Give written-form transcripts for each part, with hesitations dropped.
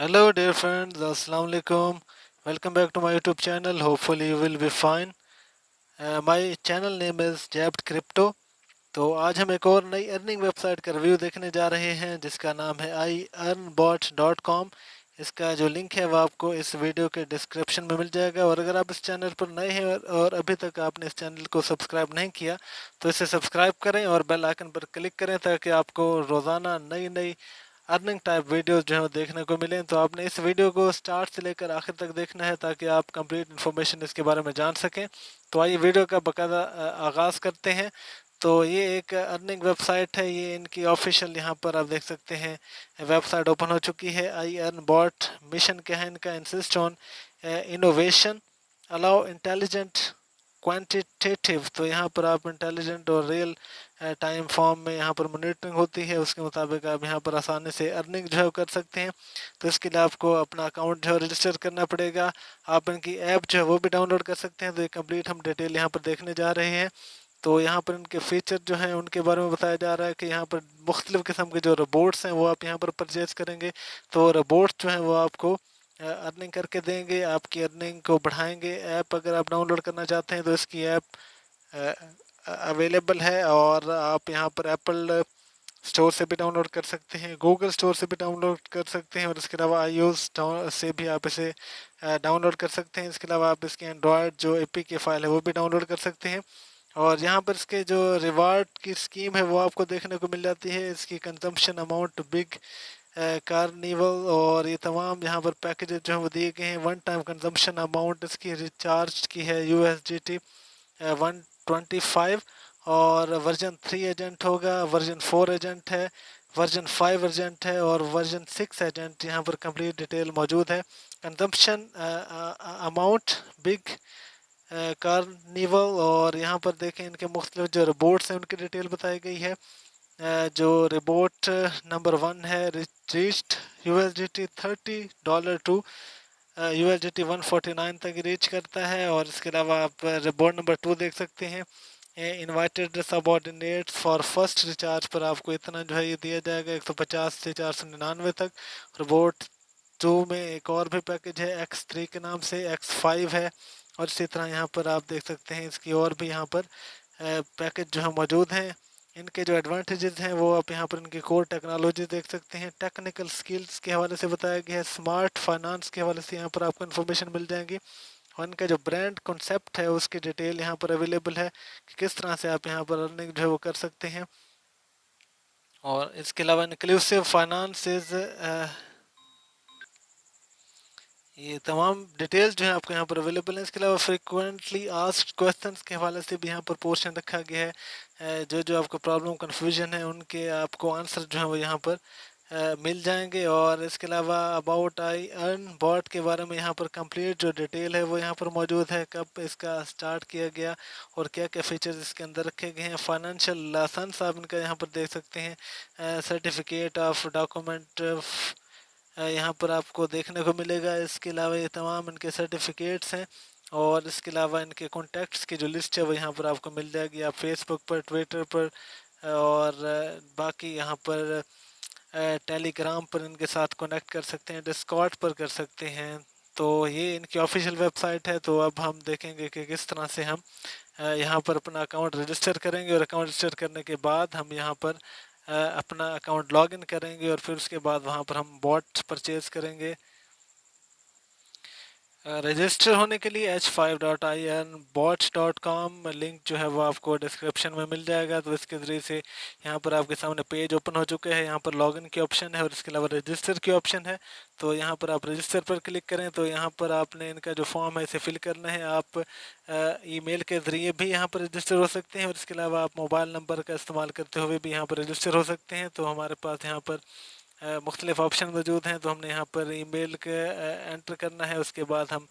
Hello, dear friends. Assalamu alaikum. Welcome back to my YouTube channel. Hopefully, you will be fine. My channel name is Jabbed Crypto. तो आज हम एक और नई earning website का review देखने जा रहे हैं जिसका नाम है iearnbot.com। इसका जो लिंक है वो आपको इस वीडियो के डिस्क्रिप्शन में मिल जाएगा। और अगर आप इस चैनल पर नए हैं और अभी तक आपने इस चैनल को सब्सक्राइब नहीं किया तो इसे सब्सक्राइब करें और बेल आइकन पर क्लिक करें ताकि आपको रोज़ाना नई नई अर्निंग टाइप वीडियोस जो है वो देखने को मिलें। तो आपने इस वीडियो को स्टार्ट से लेकर आखिर तक देखना है ताकि आप कंप्लीट इन्फॉर्मेशन इसके बारे में जान सकें। तो आइए वीडियो का बाकायदा आगाज़ करते हैं। तो ये एक अर्निंग वेबसाइट है, ये इनकी ऑफिशियल यहाँ पर आप देख सकते हैं वेबसाइट ओपन हो चुकी है। आई अर्न बॉट मिशन क्या है इनका, insist on innovation, allow intelligent quantitative. तो यहाँ पर आप इंटेलिजेंट और रियल टाइम फॉर्म में यहाँ पर मॉनिटरिंग होती है, उसके मुताबिक आप यहाँ पर आसानी से अर्निंग जो है कर सकते हैं। तो इसके लिए आपको अपना अकाउंट जो है रजिस्टर करना पड़ेगा। आप इनकी ऐप जो है वो भी डाउनलोड कर सकते हैं। तो ये कंप्लीट हम डिटेल यहाँ पर देखने जा रहे हैं। तो यहाँ पर इनके फीचर जो हैं उनके बारे में बताया जा रहा है कि यहाँ पर मुख्तलिफ़ किस्म के जो रोबोट्स हैं वो आप यहाँ पर परचेज़ करेंगे तो रोबोट्स जो हैं वो आपको अर्निंग करके देंगे, आपकी अर्निंग को बढ़ाएंगे। ऐप अगर आप डाउनलोड करना चाहते हैं तो इसकी ऐप अवेलेबल है और आप यहाँ पर एप्पल स्टोर से भी डाउनलोड कर सकते हैं, गूगल स्टोर से भी डाउनलोड कर सकते हैं और इसके अलावा iOS से भी आप इसे डाउनलोड कर सकते हैं। इसके अलावा आप इसके एंड्रॉयड जो APK फाइल है वो भी डाउनलोड कर सकते हैं। और यहाँ पर इसके जो रिवार्ड की स्कीम है वो आपको देखने को मिल जाती है। इसकी कंजम्पशन अमाउंट, बिग कार्निवल और ये तमाम यहाँ पर पैकेजेस जो हैं वो दिए गए हैं। वन टाइम कंजम्पशन अमाउंट इसकी रिचार्ज की है USDT 125 और वर्जन 3 एजेंट होगा, वर्जन 4 एजेंट है, वर्जन 5 एजेंट है और वर्जन 6 एजेंट यहाँ पर कंप्लीट डिटेल मौजूद है। कंजम्पशन अमाउंट, बिग कार्निवल और यहाँ पर देखें इनके मुख्तलिफ जो रोबोट्स हैं उनकी डिटेल बताई गई है। जो रोबोट नंबर 1 है रीच्ड USDT $30 टू USDT 149 तक रीच करता है। और इसके अलावा आप रोबोट नंबर 2 देख सकते हैं, invited subordinates for first recharge पर आपको इतना जो है ये दिया जाएगा 150 से 499 तक। रोबोट 2 में एक और भी पैकेज है X3 के नाम से, X5 है और इसी तरह यहाँ पर आप देख सकते हैं इसकी और भी यहाँ पर पैकेज जो है मौजूद हैं। इनके जो एडवांटेजेस हैं वो आप यहाँ पर इनकी कोर टेक्नोलॉजी देख सकते हैं। टेक्निकल स्किल्स के हवाले से बताया गया है, स्मार्ट फाइनेंस के हवाले से यहाँ पर आपको इन्फॉर्मेशन मिल जाएंगी और इनका जो ब्रांड कॉन्सेप्ट है उसकी डिटेल यहाँ पर अवेलेबल है कि किस तरह से आप यहाँ पर अर्निंग जो है वो कर सकते हैं। और इसके अलावा इंक्लूसिव फाइनेंस ये तमाम डिटेल्स जो है आपको यहाँ पर अवेलेबल हैं। इसके अलावा फ्रिक्वेंटली आस्क्ड क्वेश्चंस के हवाले से भी यहाँ पर पोर्शन रखा गया है। जो जो आपको प्रॉब्लम कन्फ्यूजन है उनके आपको आंसर जो है वो यहाँ पर मिल जाएंगे। और इसके अलावा अबाउट आई अर्न बॉट के बारे में यहाँ पर कंप्लीट जो डिटेल है वो यहाँ पर मौजूद है, कब इसका स्टार्ट किया गया और क्या क्या फीचर्स इसके अंदर रखे गए हैं। फाइनेंशियल लाइसेंस आप इनका यहाँ पर देख सकते हैं, सर्टिफिकेट ऑफ डॉक्यूमेंट यहाँ पर आपको देखने को मिलेगा। इसके अलावा ये तमाम इनके सर्टिफिकेट्स हैं और इसके अलावा इनके कॉन्टैक्ट्स की जो लिस्ट है वो यहाँ पर आपको मिल जाएगी। आप फेसबुक पर, ट्विटर पर और बाकी यहाँ पर टेलीग्राम पर इनके साथ कनेक्ट कर सकते हैं, डिस्कॉर्ड पर कर सकते हैं। तो ये इनकी ऑफिशियल वेबसाइट है। तो अब हम देखेंगे कि किस तरह से हम यहाँ पर अपना अकाउंट रजिस्टर करेंगे और अकाउंट रजिस्टर करने के बाद हम यहाँ पर अपना अकाउंट लॉगिन करेंगे और फिर उसके बाद वहाँ पर हम बॉट परचेज करेंगे। रजिस्टर होने के लिए h5.ironbots.com लिंक जो है वो आपको डिस्क्रिप्शन में मिल जाएगा। तो इसके ज़रिए से यहाँ पर आपके सामने पेज ओपन हो चुके हैं। यहाँ पर लॉगिन की ऑप्शन है और इसके अलावा रजिस्टर की ऑप्शन है। तो यहाँ पर आप रजिस्टर पर क्लिक करें तो यहाँ पर आपने इनका जो फॉर्म है इसे फिल करना है। आप ईमेल के ज़रिए भी यहाँ पर रजिस्टर हो सकते हैं और इसके अलावा आप मोबाइल नंबर का इस्तेमाल करते हुए भी यहाँ पर रजिस्टर हो सकते हैं। तो हमारे पास यहाँ पर मुख्तलिफ ऑप्शन मौजूद हैं। तो हमने यहाँ पर ईमेल के एंटर करना है, उसके बाद हम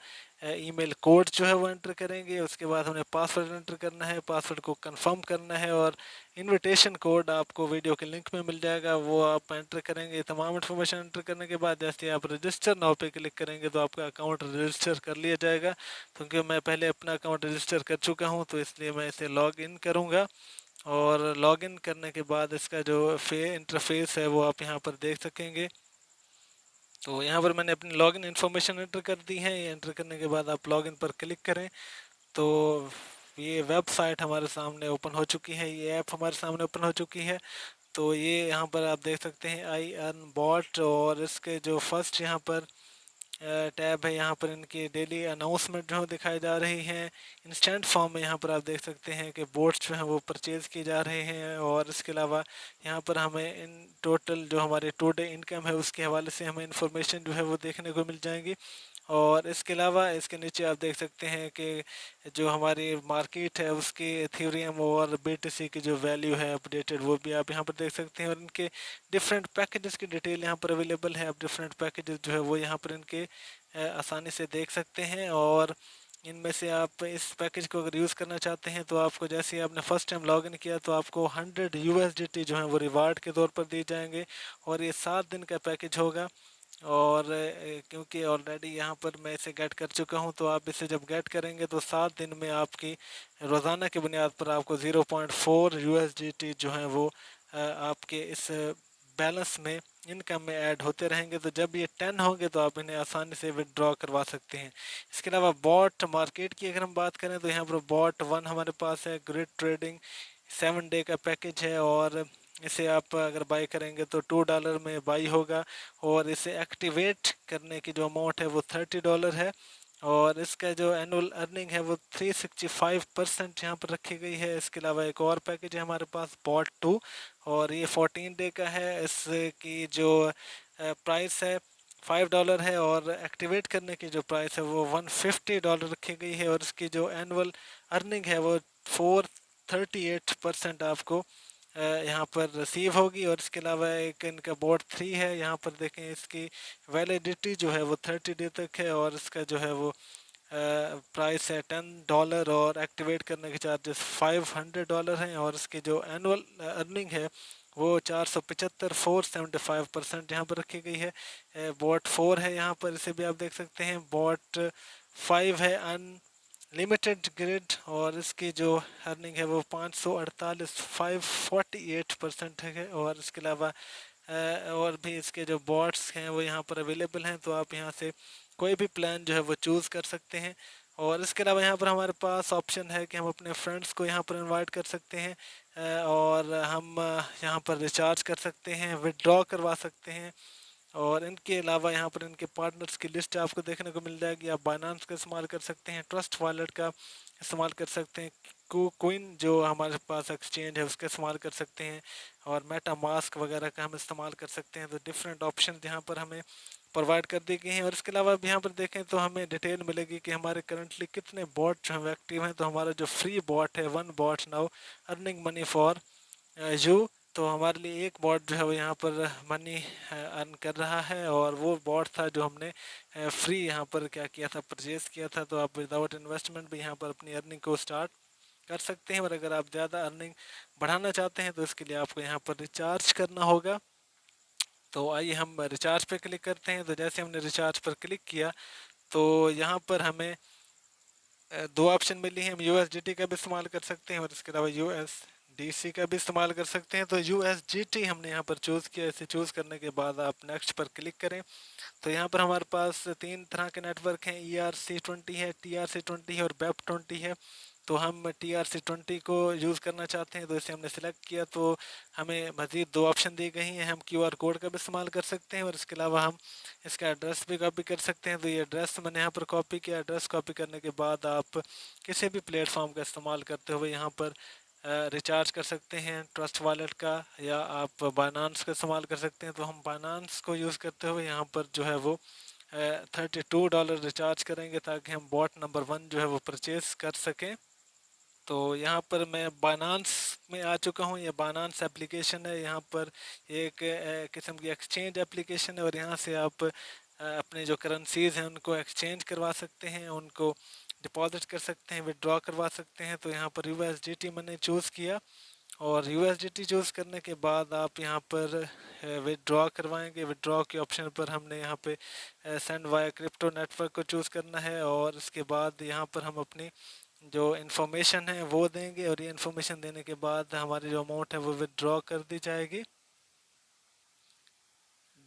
ईमेल कोड जो है वो एंटर करेंगे, उसके बाद हमें पासवर्ड एंटर करना है, पासवर्ड को कंफर्म करना है और इनविटेशन कोड आपको वीडियो के लिंक में मिल जाएगा, वो आप एंटर करेंगे। तमाम इन्फॉर्मेशन एंटर करने के बाद जैसे आप रजिस्टर नाउ पे क्लिक करेंगे तो आपका अकाउंट रजिस्टर कर लिया जाएगा। क्योंकि मैं पहले अपना अकाउंट रजिस्टर कर चुका हूँ तो इसलिए मैं इसे लॉग इन करूँगा और लॉगिन करने के बाद इसका जो इंटरफेस है वो आप यहाँ पर देख सकेंगे। तो यहाँ पर मैंने अपनी लॉगिन इन्फॉर्मेशन एंटर कर दी है। ये एंटर करने के बाद आप लॉगिन पर क्लिक करें तो ये वेबसाइट हमारे सामने ओपन हो चुकी है, ये ऐप हमारे सामने ओपन हो चुकी है। तो ये यहाँ पर आप देख सकते हैं आई अर्न बॉट, और इसके जो फर्स्ट यहाँ पर टैब है, यहाँ पर इनकी डेली अनाउंसमेंट जो दिखाई जा रही हैं। इंस्टेंट फॉर्म में यहाँ पर आप देख सकते हैं कि बोट्स जो हैं वो परचेज़ किए जा रहे हैं, और इसके अलावा यहाँ पर हमें इन टोटल जो हमारे टू डे इनकम है उसके हवाले से हमें इंफॉर्मेशन जो है वो देखने को मिल जाएंगी। और इसके अलावा इसके नीचे आप देख सकते हैं कि जो हमारी मार्केट है उसकी एथेरियम और बीटीसी की जो वैल्यू है अपडेटेड, वो भी आप यहाँ पर देख सकते हैं। और इनके डिफरेंट पैकेजेस की डिटेल यहाँ पर अवेलेबल है। आप डिफरेंट पैकेजेस जो है वो यहाँ पर इनके आसानी से देख सकते हैं। और इनमें से आप इस पैकेज को अगर यूज़ करना चाहते हैं तो आपको, जैसे ही आपने फर्स्ट टाइम लॉगिन किया तो आपको 100 USDT जो है वो रिवार्ड के तौर पर दिए जाएंगे, और ये 7 दिन का पैकेज होगा। और क्योंकि ऑलरेडी यहाँ पर मैं इसे गेट कर चुका हूँ, तो आप इसे जब गेट करेंगे तो 7 दिन में आपकी रोज़ाना की बुनियाद पर आपको 0.4 USDT जो है वो आपके इस बैलेंस में, इनकम में ऐड होते रहेंगे। तो जब ये 10 होंगे तो आप इन्हें आसानी से विड्रॉ करवा सकते हैं। इसके अलावा बॉट मार्केट की अगर हम बात करें तो यहाँ पर बॉट 1 हमारे पास है, ग्रिड ट्रेडिंग 7 डे का पैकेज है, और इसे आप अगर बाई करेंगे तो $2 में बाई होगा। और इसे एक्टिवेट करने की जो अमाउंट है वो $30 है, और इसका जो एनुअल अर्निंग है वो 365% यहाँ पर रखी गई है। इसके अलावा एक और पैकेज है हमारे पास बॉट 2, और ये 14 डे का है। इसकी जो प्राइस है $5 है, और एक्टिवेट करने की जो प्राइस है वो $150 रखी गई है। और इसकी जो एनुअल अर्निंग है वो 438% आपको यहाँ पर रिसीव होगी। और इसके अलावा एक इनका बोट 3 है, यहाँ पर देखें इसकी वैलिडिटी जो है वो 30 डे तक है, और इसका जो है वो प्राइस है $10, और एक्टिवेट करने के चार्जेस $500 हैं। और इसकी जो एनुअल अर्निंग है वो 475 यहाँ पर रखी गई है। बॉट 4 है यहाँ पर, इसे भी आप देख सकते हैं। बॉट 5 है अनलिमिटेड ग्रिड, और इसकी जो अर्निंग है वो 548% है। और इसके अलावा और भी इसके जो बॉट्स हैं वो यहाँ पर अवेलेबल हैं, तो आप यहाँ से कोई भी प्लान जो है वो चूज़ कर सकते हैं। और इसके अलावा यहाँ पर हमारे पास ऑप्शन है कि हम अपने फ्रेंड्स को यहाँ पर इनवाइट कर सकते हैं, और हम यहाँ पर रिचार्ज कर सकते हैं, विड्रॉ करवा सकते हैं। और इनके अलावा यहाँ पर इनके पार्टनर्स की लिस्ट आपको देखने को मिल जाएगी। आप बाइनांस का इस्तेमाल कर सकते हैं, ट्रस्ट वॉलेट का इस्तेमाल कर सकते हैं, कोइन जो हमारे पास एक्सचेंज है उसका इस्तेमाल कर सकते हैं, और मेटा मास्क वगैरह का हम इस्तेमाल कर सकते हैं। तो डिफरेंट ऑप्शन यहाँ पर हमें प्रोवाइड कर दी गई हैं। और इसके अलावा अब यहाँ पर देखें तो हमें डिटेल मिलेगी कि हमारे करंटली कितने बॉट जो हैं एक्टिव हैं। तो हमारा जो फ्री बॉट है, 1 bot now earning money for you, तो हमारे लिए एक बॉट जो है वो यहाँ पर मनी अर्न कर रहा है, और वो बॉट था जो हमने फ्री यहाँ पर क्या किया था, परचेज़ किया था। तो आप विदाउट इन्वेस्टमेंट भी यहाँ पर अपनी अर्निंग को स्टार्ट कर सकते हैं। और अगर आप ज़्यादा अर्निंग बढ़ाना चाहते हैं तो इसके लिए आपको यहाँ पर रिचार्ज करना होगा। तो आइए हम रिचार्ज पे क्लिक करते हैं। तो जैसे हमने रिचार्ज पर क्लिक किया तो यहाँ पर हमें दो ऑप्शन मिली हैं। हम USDT का भी इस्तेमाल कर सकते हैं, और इसके अलावा USDC का भी इस्तेमाल कर सकते हैं। तो USDT हमने यहाँ पर चूज़ किया। इसे चूज़ करने के बाद आप नेक्स्ट पर क्लिक करें। तो यहाँ पर हमारे पास 3 तरह के नेटवर्क हैं, ERC20 है, TRC20 है, और BEP20 है। तो हम TRC20 को यूज़ करना चाहते हैं, तो इसे हमने सेलेक्ट किया। तो हमें मज़ीद 2 ऑप्शन दी गई हैं। हम QR कोड का भी इस्तेमाल कर सकते हैं, और इसके अलावा हम इसका एड्रेस भी कॉपी कर सकते हैं। तो ये एड्रेस मैंने यहाँ पर कॉपी किया। एड्रेस कॉपी करने के बाद आप किसी भी प्लेटफॉर्म का इस्तेमाल करते हुए यहाँ पर रिचार्ज कर सकते हैं, ट्रस्ट वॉलेट का, या आप बाइनांस का इस्तेमाल कर सकते हैं। तो हम बाइनांस को यूज़ करते हुए यहाँ पर जो है वो $32 रिचार्ज करेंगे, ताकि हम बॉट नंबर 1 जो है वो परचेज़ कर सकें। तो यहाँ पर मैं बाइनांस में आ चुका हूँ। ये बाइनांस एप्लीकेशन है। यहाँ पर एक किस्म की एक्सचेंज एप्लीकेशन है, और यहाँ से आप अपने जो करेंसीज़ हैं उनको एक्सचेंज करवा सकते हैं, उनको डिपॉजिट कर सकते हैं, विड्रॉ करवा सकते हैं। तो यहाँ पर USDT मैंने चूज़ किया, और USDT चूज़ करने के बाद आप यहाँ पर विड्रॉ करवाएंगे। विड्रॉ के ऑप्शन पर हमने यहाँ पे सेंड वाया क्रिप्टो नेटवर्क को चूज़ करना है, और इसके बाद यहाँ पर हम अपनी जो इन्फॉर्मेशन है वो देंगे, और ये इन्फॉर्मेशन देने के बाद हमारी जो अमाउंट है वो विड्रॉ कर दी जाएगी।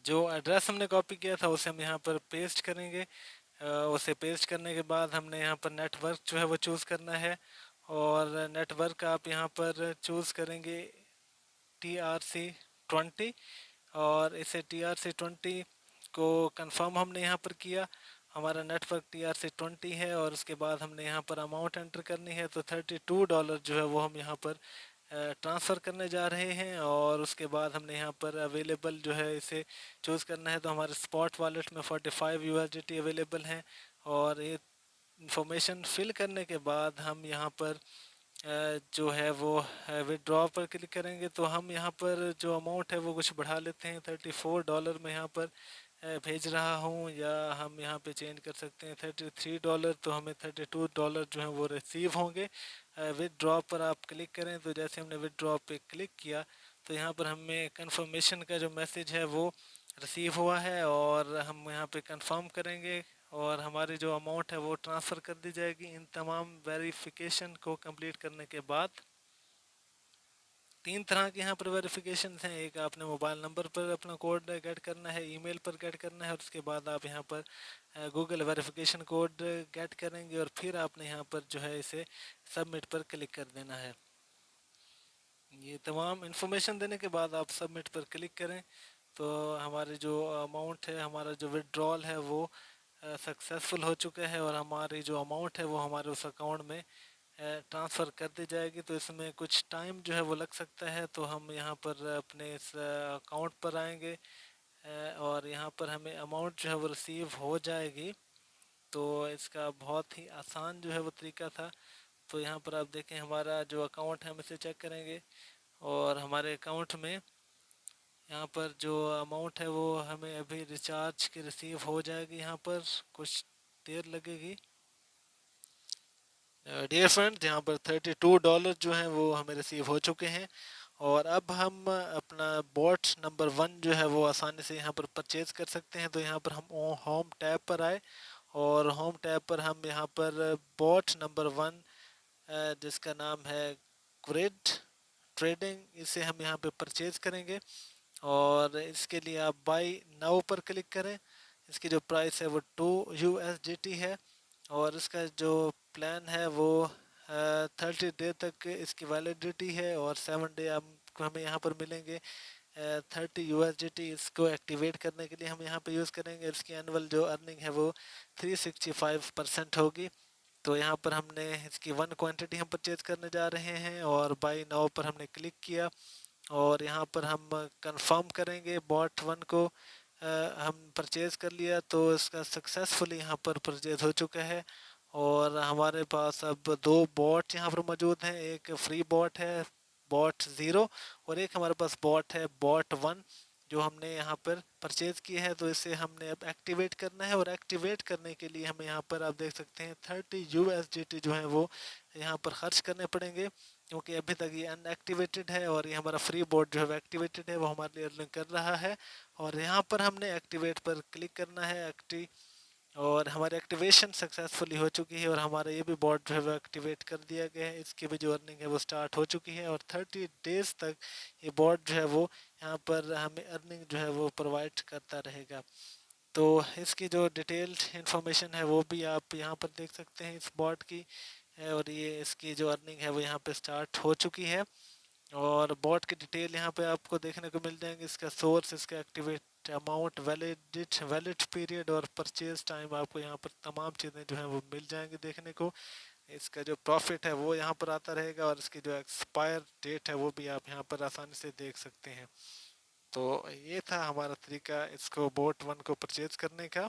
जो एड्रेस हमने कॉपी किया था उसे हम यहाँ पर पेस्ट करेंगे। उसे पेस्ट करने के बाद हमने यहाँ पर नेटवर्क जो है वो चूज़ करना है, और नेटवर्क आप यहाँ पर चूज़ करेंगे TRC20, और इसे TRC20 को कंफर्म हमने यहाँ पर किया। हमारा नेटवर्क TRC20 है, और उसके बाद हमने यहाँ पर अमाउंट एंटर करनी है। तो $32 जो है वो हम यहाँ पर ट्रांसफ़र करने जा रहे हैं, और उसके बाद हमने यहाँ पर अवेलेबल जो है इसे चूज़ करना है। तो हमारे स्पॉट वॉलेट में 45 USDT अवेलेबल हैं, और ये इंफॉर्मेशन फिल करने के बाद हम यहाँ पर जो है वो विड्रॉ पर क्लिक करेंगे। तो हम यहाँ पर जो अमाउंट है वो कुछ बढ़ा लेते हैं। $34 में यहाँ पर भेज रहा हूँ, या हम यहाँ पे चेंज कर सकते हैं $33। तो हमें $32 जो है वो रिसीव होंगे। विदड्रॉ पर आप क्लिक करें, तो जैसे हमने विदड्रॉ पे क्लिक किया तो यहाँ पर हमें कंफर्मेशन का जो मैसेज है वो रिसीव हुआ है, और हम यहाँ पे कंफर्म करेंगे, और हमारी जो अमाउंट है वो ट्रांसफ़र कर दी जाएगी। इन तमाम वेरिफिकेशन को कंप्लीट करने के बाद 3 तरह के यहाँ पर वेरिफिकेशन हैं। एक, आपने मोबाइल नंबर पर अपना कोड गेट करना है, ईमेल पर गेट करना है, और उसके बाद आप यहाँ पर गूगल वेरिफिकेशन कोड गेट करेंगे, और फिर आपने यहाँ पर जो है इसे सबमिट पर क्लिक कर देना है। ये तमाम इन्फॉर्मेशन देने के बाद आप सबमिट पर क्लिक करें, तो हमारे जो अमाउंट है, हमारा जो विड्रॉल है वो सक्सेसफुल हो चुका है, और हमारी जो अमाउंट है वो हमारे उस अकाउंट में ट्रांसफ़र कर दी जाएगी। तो इसमें कुछ टाइम जो है वो लग सकता है। तो हम यहाँ पर अपने इस अकाउंट पर आएंगे, और यहाँ पर हमें अमाउंट जो है वो रिसीव हो जाएगी। तो इसका बहुत ही आसान जो है वो तरीका था। तो यहाँ पर आप देखें, हमारा जो अकाउंट है हम इसे चेक करेंगे, और हमारे अकाउंट में यहाँ पर जो अमाउंट है वो हमें अभी रिचार्ज के रिसीव हो जाएगी। यहाँ पर कुछ देर लगेगी। डियर फ्रेंड, यहाँ पर $32 जो हैं वो हमें रिसीव हो चुके हैं, और अब हम अपना बॉट नंबर 1 जो है वो आसानी से यहाँ पर परचेज कर सकते हैं। तो यहाँ पर हम होम टैब पर आए, और होम टैब पर हम यहाँ पर बॉट नंबर 1 जिसका नाम है ग्रिड ट्रेडिंग, इसे हम यहाँ पे परचेज करेंगे, और इसके लिए आप बाई नाउ पर क्लिक करें। इसकी जो प्राइस है वो 2 USDT है, और इसका जो प्लान है वो 30 डे तक इसकी वैलिडिटी है, और 7 डे आपको हमें यहाँ पर मिलेंगे 30 USDT। इसको एक्टिवेट करने के लिए हम यहाँ पे यूज़ करेंगे। इसकी एनुअल जो अर्निंग है वो 365% होगी। तो यहाँ पर हमने इसकी 1 क्वांटिटी हम परचेज करने जा रहे हैं, और बाई नाउ पर हमने क्लिक किया, और यहाँ पर हम कंफर्म करेंगे बॉट 1 को। हम परचेज़ कर लिया, तो इसका सक्सेसफुली यहाँ पर परचेज हो चुका है, और हमारे पास अब 2 बॉट यहाँ पर मौजूद हैं। एक फ्री बॉट है बॉट 0, और एक हमारे पास बॉट है बॉट 1 जो हमने यहाँ पर परचेज़ की है। तो इसे हमने अब एक्टिवेट करना है, और एक्टिवेट करने के लिए हमें यहाँ पर आप देख सकते हैं 30 USDT जो है वो यहाँ पर खर्च करने पड़ेंगे, क्योंकि अभी तक ये अनएक्टिवेटेड है, और ये हमारा फ्री बोर्ड जो है एक्टिवेटेड है, वो हमारे लिए अर्निंग कर रहा है। और यहाँ पर हमने एक्टिवेट पर क्लिक करना है, और हमारी एक्टिवेशन सक्सेसफुली हो चुकी है, और हमारा ये भी बॉट जो है वो एक्टिवेट कर दिया गया है। इसकी भी जो अर्निंग है वो स्टार्ट हो चुकी है, और 30 डेज़ तक ये बॉट जो है वो यहाँ पर हमें अर्निंग जो है वो प्रोवाइड करता रहेगा। तो इसकी जो डिटेल्ड इंफॉर्मेशन है वो भी आप यहाँ पर देख सकते हैं इस बॉट की, और ये इसकी जो अर्निंग है वो यहाँ पे स्टार्ट हो चुकी है, और बॉट की डिटेल यहाँ पे आपको देखने को मिल जाएंगे। इसका सोर्स, इसका एक्टिवेट अमाउंट, वैलिड पीरियड, और परचेज टाइम, आपको यहाँ पर तमाम चीज़ें जो हैं वो मिल जाएंगी देखने को। इसका जो प्रॉफिट है वो यहाँ पर आता रहेगा, और इसकी जो एक्सपायर डेट है वो भी आप यहाँ पर आसानी से देख सकते हैं। तो ये था हमारा तरीका इसको बॉट 1 को परचेज करने का।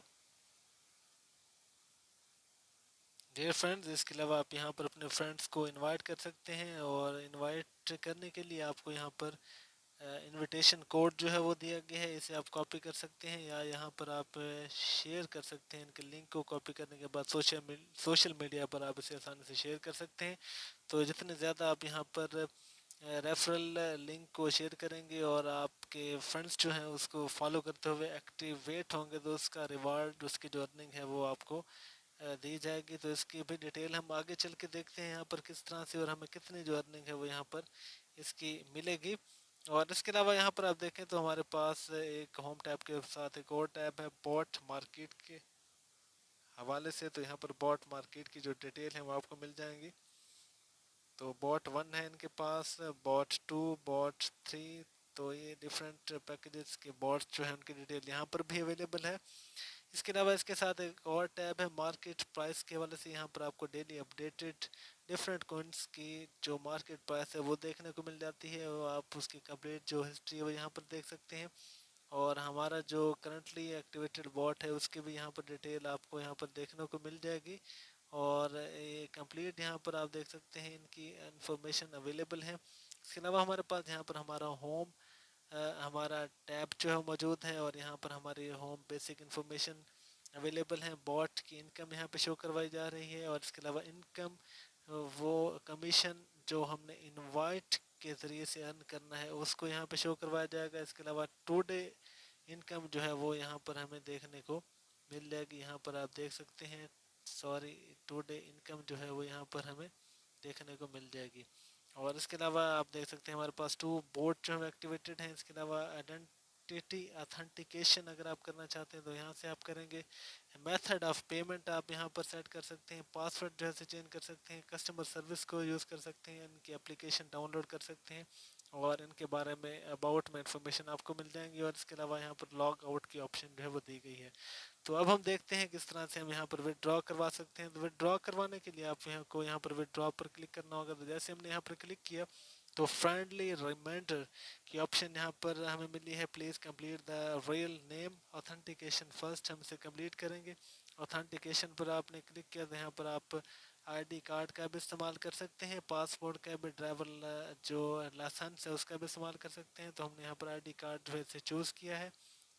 डियर फ्रेंड्स, इसके अलावा आप यहाँ पर अपने फ्रेंड्स को इनवाइट कर सकते हैं, और इनवाइट करने के लिए आपको यहाँ पर इनविटेशन कोड जो है वो दिया गया है, इसे आप कॉपी कर सकते हैं, या यहाँ पर आप शेयर कर सकते हैं। इनके लिंक को कॉपी करने के बाद सोशल मीडिया पर आप इसे आसानी से शेयर कर सकते हैं। तो जितने ज़्यादा आप यहाँ पर रेफरल लिंक को शेयर करेंगे, और आपके फ्रेंड्स जो हैं उसको फॉलो करते हुए एक्टिवेट होंगे, तो उसका रिवार्ड, उसकी जो अर्निंग है वो आपको दी जाएगी। तो इसकी भी डिटेल हम आगे चल के देखते हैं यहाँ पर किस तरह से, और हमें कितनी जो अर्निंग है वो यहाँ पर इसकी मिलेगी। और इसके अलावा यहाँ पर आप देखें तो हमारे पास एक होम टैब के साथ एक और टैब है बॉट मार्केट के हवाले से। तो यहाँ पर बॉट मार्केट की जो डिटेल है वो आपको मिल जाएंगी। तो बॉट 1 है इनके पास, बॉट 2, बॉट 3। तो ये डिफरेंट पैकेजेस के बॉट्स जो है उनकी डिटेल यहाँ पर भी अवेलेबल है। इसके अलावा इसके साथ एक और टैब है मार्केट प्राइस के हवाले से। यहाँ पर आपको डेली अपडेटेड डिफरेंट कॉइन्स की जो मार्केट प्राइस है वो देखने को मिल जाती है, और आप उसकी कंप्लीट जो हिस्ट्री है वो यहाँ पर देख सकते हैं। और हमारा जो करंटली एक्टिवेटेड बॉट है उसकी भी यहाँ पर डिटेल आपको यहाँ पर देखने को मिल जाएगी। और ये कंप्लीट यहाँ पर आप देख सकते हैं इनकी इंफॉर्मेशन अवेलेबल है। इसके अलावा हमारे पास यहाँ पर हमारा होम हमारा टैब जो है मौजूद है, और यहाँ पर हमारी होम बेसिक इंफॉर्मेशन अवेलेबल है। बॉट की इनकम यहाँ पे शो करवाई जा रही है, और इसके अलावा इनकम वो कमीशन जो हमने इनवाइट के ज़रिए से अर्न करना है उसको यहाँ पे शो करवाया जाएगा। इसके अलावा टुडे इनकम जो है वो यहाँ पर हमें देखने को मिल जाएगी। यहाँ पर आप देख सकते हैं, सॉरी, टुडे इनकम जो है वो यहाँ पर हमें देखने को मिल जाएगी। और इसके अलावा आप देख सकते हैं हमारे पास 2 बोट जो है एक्टिवेटेड हैं। इसके अलावा आइडेंटिटी ऑथेंटिकेशन अगर आप करना चाहते हैं तो यहाँ से आप करेंगे। मेथड ऑफ पेमेंट आप यहाँ पर सेट कर सकते हैं, पासवर्ड जो है चेंज कर सकते हैं, कस्टमर सर्विस को यूज़ कर सकते हैं, इनकी एप्लीकेशन डाउनलोड कर सकते हैं, और इनके बारे में अबाउट में इंफॉर्मेशन आपको मिल जाएंगी। और इसके अलावा यहाँ पर लॉग आउट की ऑप्शन जो है वो दी गई है। तो अब हम देखते हैं किस तरह से हम यहाँ पर विदड्रॉ करवा सकते हैं। तो विदड्रॉ करवाने के लिए आप यहाँ पर विदड्रॉ पर क्लिक करना होगा। तो जैसे हमने यहाँ पर क्लिक किया तो फ्रेंडली रिमाइंडर की ऑप्शन यहाँ पर हमें मिली है, please complete the real name authentication first. हम इसे कंप्लीट करेंगे। ऑथेंटिकेशन पर आपने क्लिक किया तो यहाँ पर आप आईडी कार्ड का भी इस्तेमाल कर सकते हैं, पासपोर्ट का भी, ड्राइवर जो लाइसेंस है उसका भी इस्तेमाल कर सकते हैं। तो हमने यहाँ पर आईडी कार्ड जो है इसे चूज़ किया है।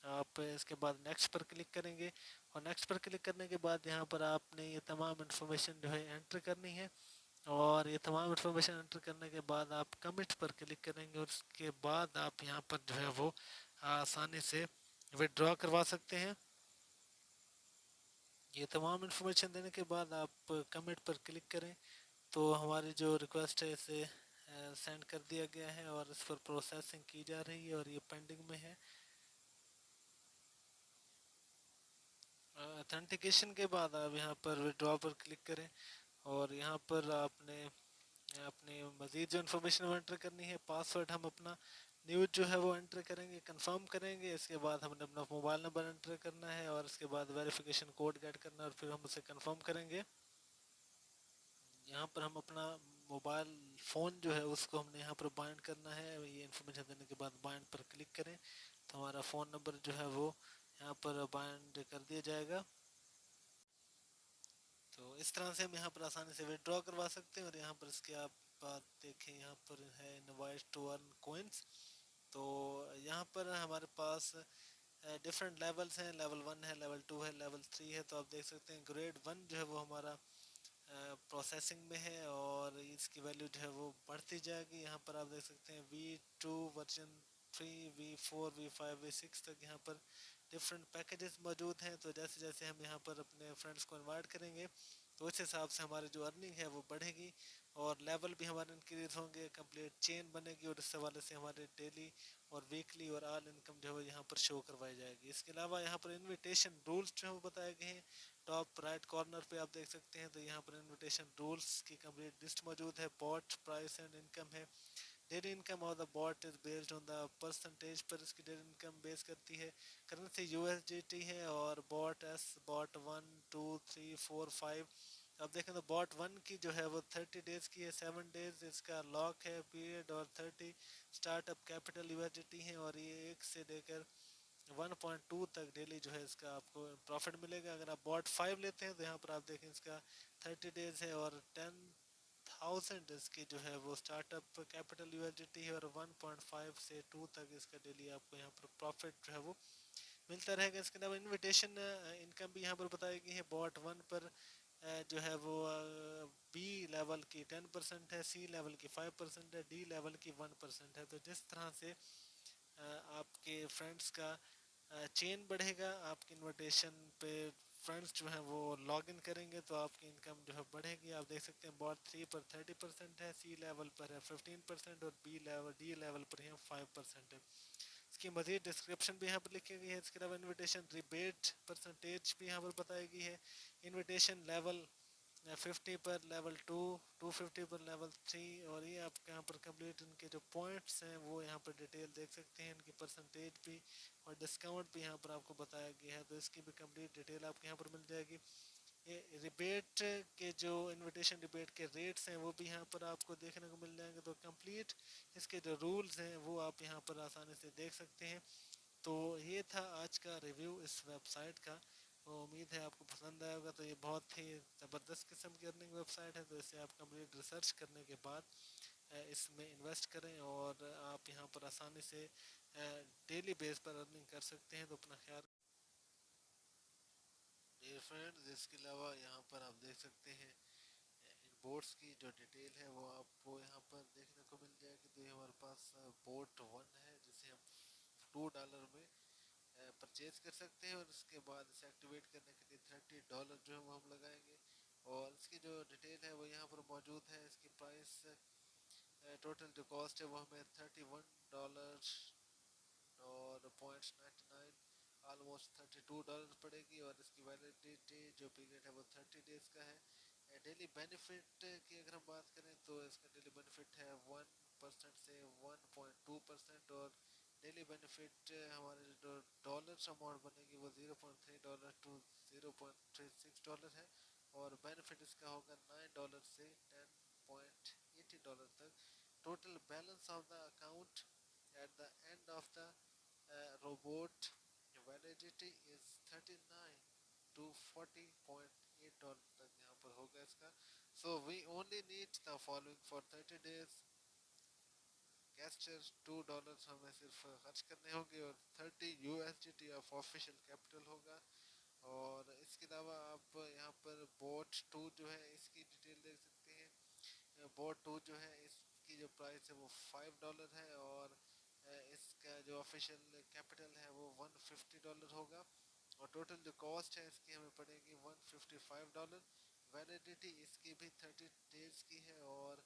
आप इसके बाद नेक्स्ट पर क्लिक करेंगे, और नेक्स्ट पर क्लिक करने के बाद यहाँ पर आपने ये तमाम इन्फॉर्मेशन जो है एंटर करनी है। और ये तमाम इन्फॉर्मेशन एंटर करने के बाद आप कमिट पर क्लिक करेंगे, और उसके बाद आप यहाँ पर जो है वो आसानी से विड्रॉ करवा सकते हैं। ये तमाम इन्फॉर्मेशन देने के बाद आप कमिट पर क्लिक करें तो हमारी जो रिक्वेस्ट है इसे सेंड कर दिया गया है, और इस पर प्रोसेसिंग की जा रही है, और ये पेंडिंग में है। ऑथेंटिकेशन के बाद आप यहाँ पर विड्रॉ पर क्लिक करें, और यहाँ पर आपने अपनी मज़ीद जो इन्फॉर्मेशन एंटर करनी है, पासवर्ड हम अपना न्यूज जो है वो एंटर करेंगे, कंफर्म करेंगे। इसके बाद हमने अपना मोबाइल नंबर एंटर करना है, और इसके बाद वेरिफिकेशन कोड गेट करना है, और फिर हम उसे कंफर्म करेंगे। यहाँ पर हम अपना मोबाइल फ़ोन जो है उसको हमने यहाँ पर बाइंड करना है। ये इन्फॉर्मेशन देने के बाद बाइंड पर क्लिक करें तो हमारा फ़ोन नंबर जो है वो यहाँ पर बाइंड कर दिया जाएगा। तो इस तरह से हम यहाँ पर आसानी से विड्रॉ करवा सकते हैं। और यहाँ पर इसके आप बात देखें, यहाँ पर है इनवाइट टू अर्न कोइंस। तो यहाँ पर हमारे पास डिफरेंट लेवल्स हैं, लेवल 1 है, लेवल 2 है, लेवल 3 है। तो आप देख सकते हैं ग्रेड 1 जो है वो हमारा प्रोसेसिंग में है, और इसकी वैल्यू जो है वो बढ़ती जाएगी। यहाँ पर आप देख सकते हैं V2 version 3, V4, V5, V6 तक यहाँ पर डिफरेंट पैकेजेस मौजूद हैं। तो जैसे जैसे हम यहाँ पर अपने फ्रेंड्स को इनवाइट करेंगे तो उस हिसाब से हमारी जो अर्निंग है वो बढ़ेगी, और लेवल भी हमारे इंक्रीज होंगे, कंप्लीट चेन बनेगी, और इस हवाले से हमारे डेली और वीकली और ऑल इनकम जो है यहाँ पर शो करवाई जाएगी। इसके अलावा यहाँ पर इनविटेशन रूल्स जो है वो बताए गए हैं। टॉप राइट कॉर्नर पे आप देख सकते हैं, तो यहाँ पर इनविटेशन रूल्स की कंप्लीट लिस्ट मौजूद है। बॉट प्राइस एंड इनकम है। Daily income of the bot is based on the percentage पर इसकी डेली इनकम बेस करती है। करेंसी यूएसडीटी है, और बॉट एस, बॉट 1 2 3 4 5। अब देखें तो बॉट 1 की जो है वो 30 डेज की है, 7 डेज इसका लॉक है पीरियड, और 30 स्टार्टअप कैपिटल यूएसडीटी है, और ये 1 से लेकर 1.2 तक डेली जो है इसका आपको प्रॉफिट मिलेगा। अगर आप बॉट 5 लेते हैं तो यहाँ पर आप देखें इसका 30 डेज है, और 10,000 इसकी जो है वो स्टार्टअप कैपिटल यूएसडीटी है, और 1.5 से 2 तक इसका डेली आपको यहाँ पर प्रॉफिट जो है वो मिलता रहेगा। इसके अलावा इनविटेशन इनकम भी यहाँ पर बताई गई है। बॉट 1 पर जो है वो बी लेवल की 10% है, सी लेवल की 5% है, डी लेवल की 1% है। तो जिस तरह से आपके फ्रेंड्स का चेन बढ़ेगा, आपके इनविटेशन पे फ्रेंड्स जो हैं वो लॉग इन करेंगे तो आपकी इनकम जो है बढ़ेगी। आप देख सकते हैं बॉट 3 पर 30% है, सी लेवल पर है 15% और बी लेवल डी लेवल पर है 5% है। इसकी मज़ीद डिस्क्रिप्शन भी यहाँ पर लिखी गई है। इसके अलावा इन्विटेशन रिबेट परसेंटेज भी यहाँ पर बताई गई है। इन्विटेशन लेवल 50 पर लेवल 2, 250 पर लेवल 3 और ये आप यहाँ पर कंप्लीट इनके जो पॉइंट्स हैं वो यहाँ पर डिटेल देख सकते हैं, इनकी परसेंटेज भी और डिस्काउंट भी यहाँ पर आपको बताया गया है, तो इसकी भी कंप्लीट डिटेल आपको यहाँ पर मिल जाएगी। ये रिबेट के जो इनविटेशन रिबेट के रेट्स हैं वो भी यहाँ पर आपको देखने को मिल जाएंगे, तो कंप्लीट इसके जो रूल्स हैं वो आप यहाँ पर आसानी से देख सकते हैं। तो ये था आज का रिव्यू इस वेबसाइट का। तो उम्मीद है आपको पसंद आया होगा। तो ये बहुत ही ज़बरदस्त किस्म की अर्निंग वेबसाइट है, तो इसे आप कंप्लीट रिसर्च करने के बाद इसमें इन्वेस्ट करें और आप यहाँ पर आसानी से डेली बेस पर अर्निंग कर सकते हैं। तो अपना ख्याल डियर फ्रेंड्स, इसके अलावा यहाँ पर आप देख सकते हैं इन बोट्स की जो डिटेल है वो आपको यहाँ पर देखने को मिल जाएगी। तो ये हमारे पास बोट 1 है जिसे हम $2 में परचेज कर सकते हैं और इसके बाद इसे एक्टिवेट करने के लिए $30 जो है वो हम लगाएंगे और इसकी जो डिटेल है वो यहाँ पर मौजूद है। इसकी प्राइस टोटल जो कॉस्ट है वो हमें $31 और .99 ऑलमोस्ट $32 पड़ेगी और इसकी वैलिडिटी जो पीरियड है वो 30 डेज का है। डेली बेनिफिट की अगर हम बात करें तो इसका डेली बेनिफिट है 1% से 1.2% और डेली बेनिफिट हमारे जो डॉलर अमाउंट बनेगी वो $0.3 टू $0.36 है और बेनिफिट इसका होगा $9 से $10.80 तक। Total balance of the account at the end of the robot validity is 39 to $40.8 तक यहाँ पर होगा इसका। So we only need the following for 30 days। Gesture $2 हमें सिर्फ खर्च करने होंगे और 30 USDT ऑफ ऑफिशियल कैपिटल होगा। और इसके अलावा आप यहाँ पर बोट 2 जो है इसकी डिटेल देख सकते हैं। बोट 2 जो है इसकी जो प्राइस है वो $5 है और इसका जो ऑफिशियल कैपिटल है वो $150 होगा और टोटल जो कॉस्ट है इसकी हमें पड़ेगी $155। वैलिडिटी इसकी भी 30 डेज की है और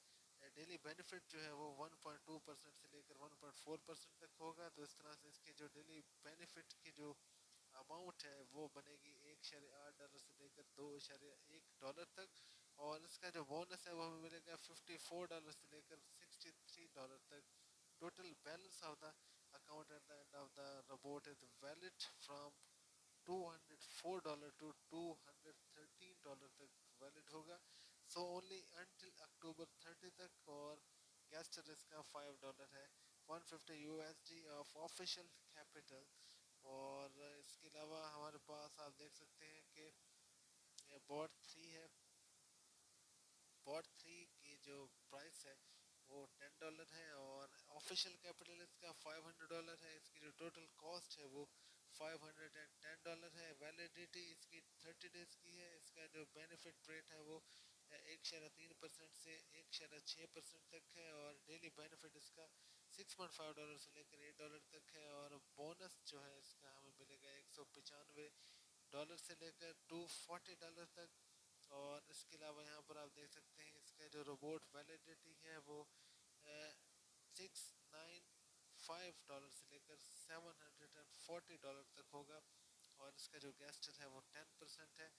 डेली बेनिफिट जो है वो 1.2% से लेकर 1.4% तक होगा। तो इस तरह से इसके जो डेली बेनिफिट की जो अमाउंट है वो बनेगी $1.8 से लेकर $2.1 तक और इसका जो बोनस है वो हमें मिलेगा $54 से लेकर $63 तक। Total balance of the account at the end of the report is valid from $204 to $213 तक वैलिड होगा। सो ओनली अंटिल अक्टूबर 30 तक और गैस चार्जेस का $5 है। 150 USD ऑफ ऑफिशियल कैपिटल और इसके अलावा हमारे पास आप देख सकते हैं कि बॉट 3 है। बॉट 3 की जो प्राइस है वो $10 है और ऑफिशियल कैपिटल इसका $500 है। इसकी जो टोटल कॉस्ट है वो $510 है। वैलिडिटी इसकी 30 डेज की है। इसका जो बेनिफिट रेट है वो 1.3% से 1.6% तक है और डेली बेनिफिट इसका $6.5 से लेकर $8 तक है और बोनस जो है इसका हमें मिलेगा $195 से लेकर $240 तक। और इसके अलावा यहाँ पर आप देख सकते हैं इसका जो रोबोट वैलिडिटी है वो $695 से लेकर $740 तक होगा और इसका जो गेस्टर है वो 10% है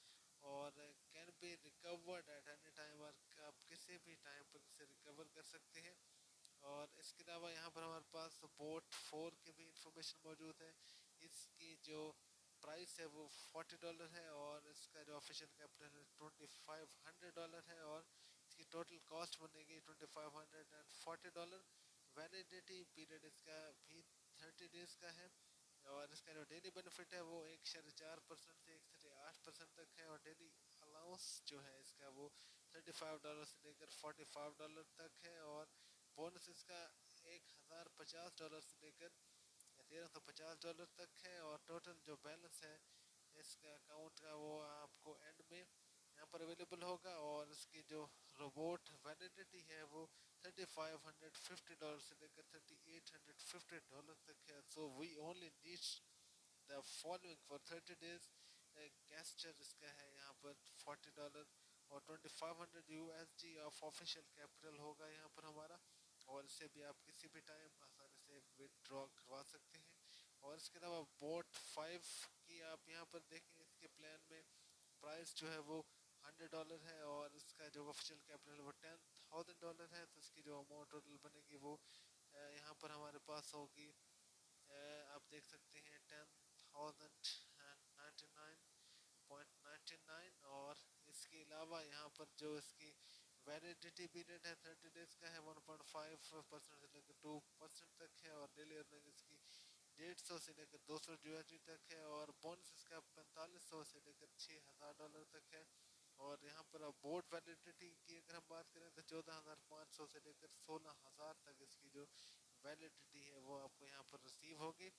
और can be recovered at any time और आप किसी भी टाइम पर इसे रिकवर कर सकते हैं। और इसके अलावा यहाँ पर हमारे पास बोट 4 की भी इंफॉर्मेशन मौजूद है। इसकी जो प्राइस है वो $40 है और इसका जो ऑफिशियल कैपिटल है $2500 है और इसकी टोटल कॉस्ट बनेगी $2540। वैलिडिटी पीरियड इसका भी 30 डेज का है और इसका जो डेली बेनिफिट है वो 1.4% से 1.8% तक है और डेली अलाउंस जो है इसका वो $35 से लेकर $45 तक है और बोनस इसका $1050 से लेकर $1350 तक है और टोटल जो बैलेंस है इसका अकाउंट का वो आपको एंड में यहाँ पर अवेलेबल होगा और इसकी जो रोबोट वैलिडिटी है वो $3550 से लेकर $3850 तक है। So we only need the following for 30 days गेस्टर इसका है यहाँ पर $40 और 2500 USD ऑफ ऑफिशियल कैपिटल होगा यहाँ पर हमारा। और इससे भी आप किसी भी टाइम आसानी से विदड्रॉ करवा सकते हैं। और इसके अलावा बोट 5 की आप यहाँ पर देखें, इसके प्लान में प्राइस जो है वो $100 है और इसका जो ऑफिशियल कैपिटल वो $10,000 है। तो इसकी जो अमाउंट टोटल बनेगी वो यहाँ पर हमारे पास होगी, आप देख सकते हैं 10,099.99। और इसके अलावा यहाँ पर जो इसकी वैलिडिटी पीरियड है 30 डेज का है, 1.5% से लेकर 2% तक है। और डेली अर्निंग इसकी 150 से लेकर 200 USD तक है। और बोनस इसका 4500 से लेकर $6,000 तक है। और यहाँ पर अब बोर्ड वैलिडिटी की अगर हम बात करें तो 14,500 से लेकर 16,000 तक इसकी जो वैलिडिटी है वो आपको यहाँ पर रिसीव होगी।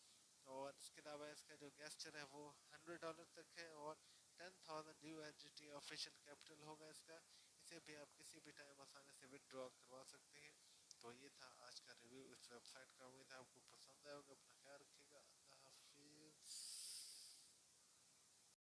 और इसके अलावा इसका जो गेस्चर है वो $100 तक है और 10,000 USD ऑफिशियल कैपिटल होगा इसका। इसे भी आप किसी भी टाइम आसानी से विदड्रॉ करवा सकते हैं। तो ये था आज का रिव्यू इस वेबसाइट का। उम्मीद है आपको पसंद आया होगा। अपना ख्याल रखिए।